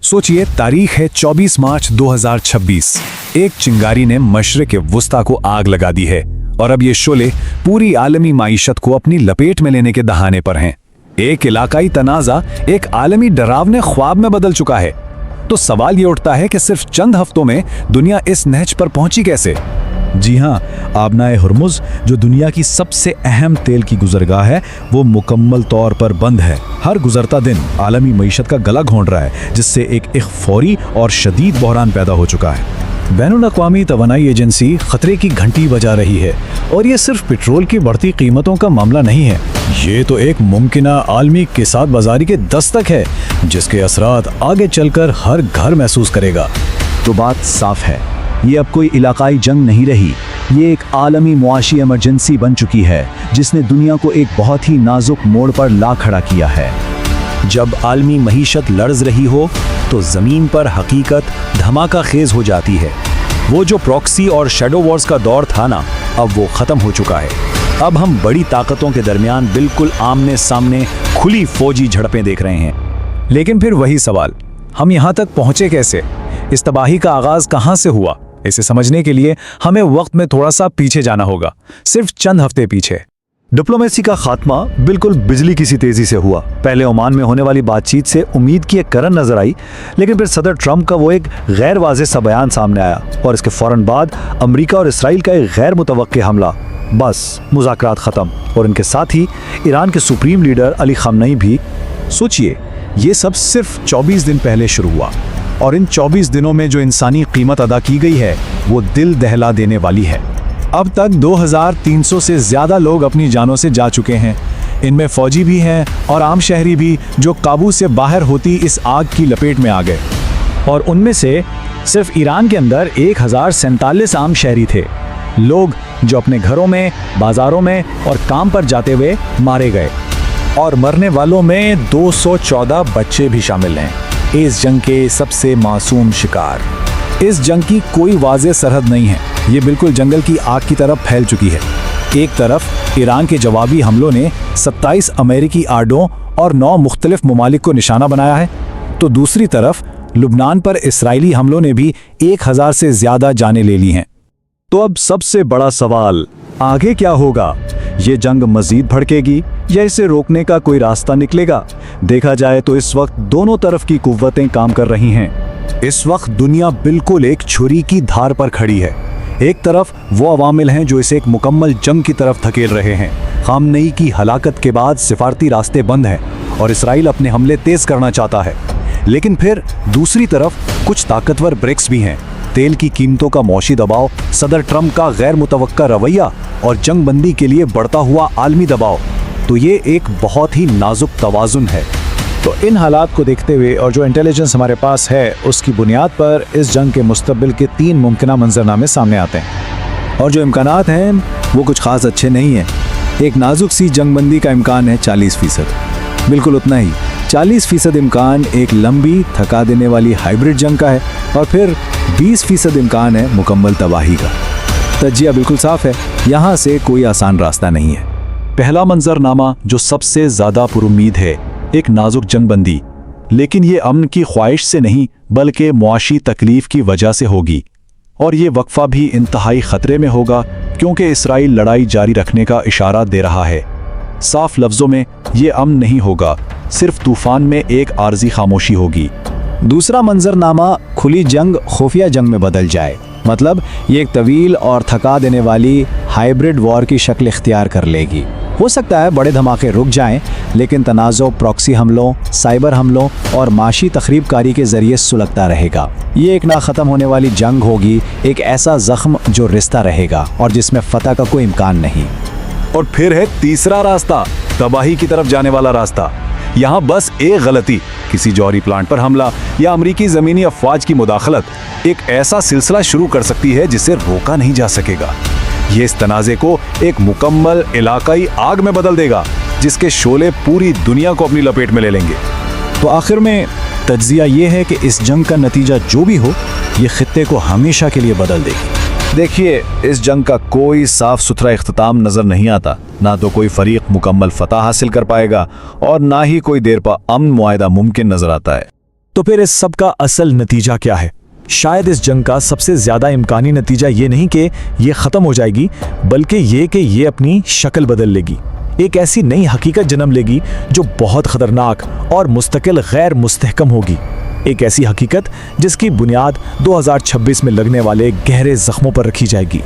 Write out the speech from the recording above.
सोचिए, तारीख है 24 मार्च 2026। एक चिंगारी ने मशरिक वुस्ता को आग लगा दी है और अब ये शोले पूरी आलमी माईशत को अपनी लपेट में लेने के दहाने पर हैं। एक इलाकाई तनाज़ा एक आलमी डरावने ख्वाब में बदल चुका है। तो सवाल ये उठता है कि सिर्फ चंद हफ्तों में दुनिया इस नहज पर पहुंची कैसे? जी हाँ, आबनाए हुर्मुज़ जो दुनिया की सबसे अहम तेल की गुजरगाह है, वो मुकम्मल तौर पर बंद है। हर गुजरता दिन आलमी मईशत का गला घोंट रहा है, जिससे एक फौरी और शदीद बहरान पैदा हो चुका है। बैनुल-अक़वामी तवानाई एजेंसी खतरे की घंटी बजा रही है और ये सिर्फ पेट्रोल की बढ़ती कीमतों का मामला नहीं है। ये तो एक मुमकिना आलमी किसात बाजारी के दस्तक है, जिसके असरात आगे चलकर हर घर महसूस करेगा। तो बात साफ है, ये अब कोई इलाकाई जंग नहीं रही, ये एक आलमी मुआशी इमरजेंसी बन चुकी है, जिसने दुनिया को एक बहुत ही नाजुक मोड़ पर ला खड़ा किया है। जब आलमी मईशत लर्ज रही हो तो ज़मीन पर हकीकत धमाका खेज हो जाती है। वो जो प्रॉक्सी और शैडो वॉर्स का दौर था ना, अब वो ख़त्म हो चुका है। अब हम बड़ी ताकतों के दरमियान बिल्कुल आमने सामने खुली फौजी झड़पें देख रहे हैं। लेकिन फिर वही सवाल, हम यहाँ तक पहुँचे कैसे? इस तबाही का आगाज़ कहाँ से हुआ? इसे समझने के लिए हमें वक्त में थोड़ा सा पीछे जाना होगा, सिर्फ चंद हफ्ते पीछे। डिप्लोमेसी का खात्मा बिल्कुल बिजली की सी तेजी से हुआ। पहले ओमान में होने वाली बातचीत से उम्मीद की एक करन नजर आई, लेकिन फिर सदर ट्रंप का वो एक गैर वाज़ेह सा बयान सामने आया और इसके फौरन बाद अमेरिका और इसराइल का एक गैर मुतवक्के हमला। बस मुज़ाकरात ख़त्म और इनके साथ ही ईरान के सुप्रीम लीडर अली ख़ामनेई भी। सोचिए, ये सब सिर्फ 24 दिन पहले शुरू हुआ और इन 24 दिनों में जो इंसानी कीमत अदा की गई है वो दिल दहला देने वाली है। अब तक 2300 से ज़्यादा लोग अपनी जानों से जा चुके हैं। इनमें फ़ौजी भी हैं और आम शहरी भी, जो काबू से बाहर होती इस आग की लपेट में आ गए। और उनमें से सिर्फ ईरान के अंदर 1047 आम शहरी थे, लोग जो अपने घरों में, बाज़ारों में और काम पर जाते हुए मारे गए। और मरने वालों में 214 बच्चे भी शामिल हैं, इस जंग के सबसे मासूम शिकार। इस जंग की कोई वाज़ेह सरहद नहीं है, ये बिल्कुल जंगल की आग की तरफ फैल चुकी है। एक तरफ ईरान के जवाबी हमलों ने 27 अमेरिकी आर्डों और 9 मुख्तलिफ ममालिक को निशाना बनाया है, तो दूसरी तरफ लुबनान पर इसराइली हमलों ने भी 1000 से ज़्यादा जानें ले ली हैं। तो अब सबसे बड़ा सवाल, आगे क्या होगा? ये जंग मजीद भड़केगी या इसे रोकने का कोई रास्ता निकलेगा? देखा जाए तो इस वक्त दोनों तरफ की कुव्वतें काम कर रही हैं। इस वक्त दुनिया बिल्कुल एक छुरी की धार पर खड़ी है। एक तरफ वो अवामिल हैं जो इसे एक मुकम्मल जंग की तरफ धकेल रहे हैं। ख़ामनेई की हलाकत के बाद सिफारती रास्ते बंद हैं और इसराइल अपने हमले तेज़ करना चाहता है। लेकिन फिर दूसरी तरफ कुछ ताकतवर ब्रिक्स भी हैं। तेल की कीमतों का मौशी दबाव, सदर ट्रंप का गैर मुतवक्का रवैया और जंग बंदी के लिए बढ़ता हुआ आलमी दबाव। तो ये एक बहुत ही नाजुक तवाज़ुन है। तो इन हालात को देखते हुए और जो इंटेलिजेंस हमारे पास है, उसकी बुनियाद पर इस जंग के मुस्तकबिल के 3 मुमकिना मंजरनामे सामने आते हैं। और जो इम्कानात हैं वो कुछ ख़ास अच्छे नहीं हैं। एक नाजुक सी जंगबंदी का इम्कान है 40%, बिल्कुल उतना ही। 40% इम्कान एक लंबी थका देने वाली हाइब्रिड जंग का है और फिर 20% इम्कान है मुकम्मल तबाही का। तजिया बिल्कुल साफ है, यहाँ से कोई आसान रास्ता नहीं है। पहला मंजरनामा जो सबसे ज़्यादा पुरुम्मीद है, एक नाजुक जंगबंदी, लेकिन ये अमन की ख्वाहिश से नहीं बल्कि मुआशी तकलीफ की वजह से होगी। और ये वक्फा भी इंतहाई ख़तरे में होगा, क्योंकि इसराइल लड़ाई जारी रखने का इशारा दे रहा है। साफ लफ्ज़ों में ये अमन नहीं होगा, सिर्फ तूफ़ान में एक आर्जी खामोशी होगी। दूसरा मंजरनामा खुली जंग खुफिया जंग में बदल जाए, मतलब ये एक तवील और थका देने वाली हाइब्रिड वॉर की शक्ल इख्तियार कर लेगी। हो सकता है बड़े धमाके रुक जाएं, लेकिन तनाज़ो प्रॉक्सी हमलों, साइबर हमलों और माशी तखरीबकारी के ज़रिए सुलगता रहेगा। ये एक ना ख़त्म होने वाली जंग होगी, एक ऐसा ज़ख्म जो रिश्ता रहेगा और जिसमें फ़तह का कोई इम्कान नहीं। और फिर है तीसरा रास्ता, तबाही की तरफ जाने वाला रास्ता। यहाँ बस एक गलती, किसी जौहरी प्लांट पर हमला या अमरीकी ज़मीनी अफवाज की मुदाखलत एक ऐसा सिलसिला शुरू कर सकती है जिसे रोका नहीं जा सकेगा। ये इस तनाज़े को एक मुकम्मल इलाकाई आग में बदल देगा, जिसके शोले पूरी दुनिया को अपनी लपेट में ले लेंगे। तो आखिर में तज्जिया ये है कि इस जंग का नतीजा जो भी हो, ये खित्ते को हमेशा के लिए बदल देगी। देखिए, इस जंग का कोई साफ सुथरा इख्तिताम नजर नहीं आता। ना तो कोई फरीक मुकम्मल फतह हासिल कर पाएगा और ना ही कोई देर पा अमन मुआहिदा मुमकिन नजर आता है। تو پھر اس سب کا اصل نتیجہ کیا ہے؟ شاید اس جنگ کا سب سے زیادہ امکانی نتیجہ یہ نہیں کہ یہ ختم ہو جائے گی، بلکہ یہ کہ یہ اپنی شکل بدل لے گی، ایک ایسی نئی حقیقت جنم لے گی جو بہت خطرناک اور مستقل غیر مستحکم ہوگی، ایک ایسی حقیقت جس کی بنیاد 2026 میں لگنے والے گہرے زخموں پر رکھی جائے گی۔